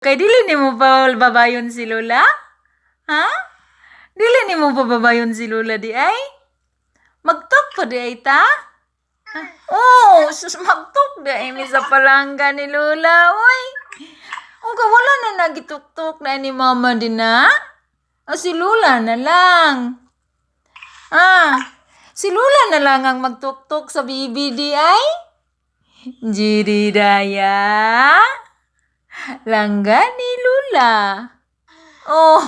Kay dili nimo pa babayon si Lola? Ha? Dili nimo pa babayon si Lola di ay? Magtok pa di ay ta? Ha? Oh, sus magtok di ay mi sa palangga ni Lola. Oy. O wala na nagituktok na ni Mama din na? O si Lola na lang. Si Lola na lang ang magtuktok sa bibi di ay? Jiri daya. Langga ni Lula. Oh,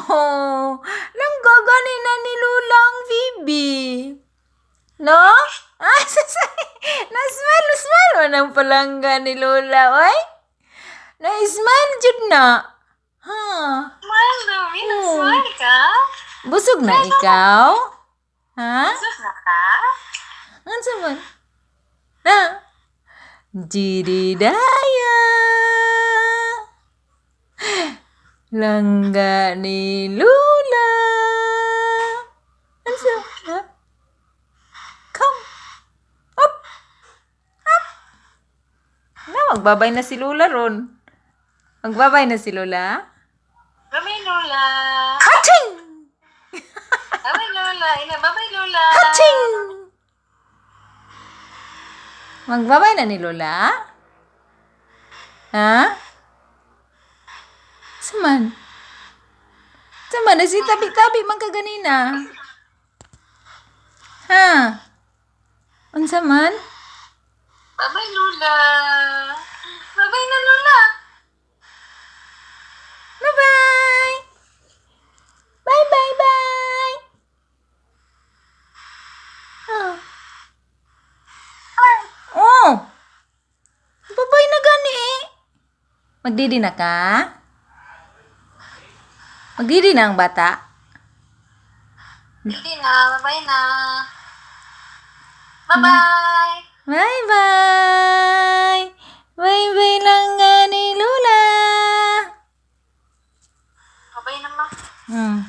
langga gani na ni Lula ang bibi. No? Na-smile mo ng palangga ni Lula, oy? Na-smile jud na. Ha? Smile daw, smile ka? Busog na ikaw? Ha? Sus na ka? Ano saman? Ha? Jididaya. Langga ni Lula. Ano sa? Ha? Come. Up. Up. Na, magbabay na si Lula ron. Magbabay na si Lula. Babay Lola. Hatching! Babay Lola. Babay Lola. Hatching! Magbabay na ni Lola? Ha? Saman? Saman na si tabi-tabi man ka ganina. Ha? Unsa man? Babay Lola. Babay na Lola. Bye-bye! Bye-bye-bye! Oh! Babay na gani eh. Magdidi na ka? Magdidi na ang bata? Hindi na. Babay na. Bye-bye. Bye-bye! Bye-bye lang nga ni Lula! Babay na ma. Hmm.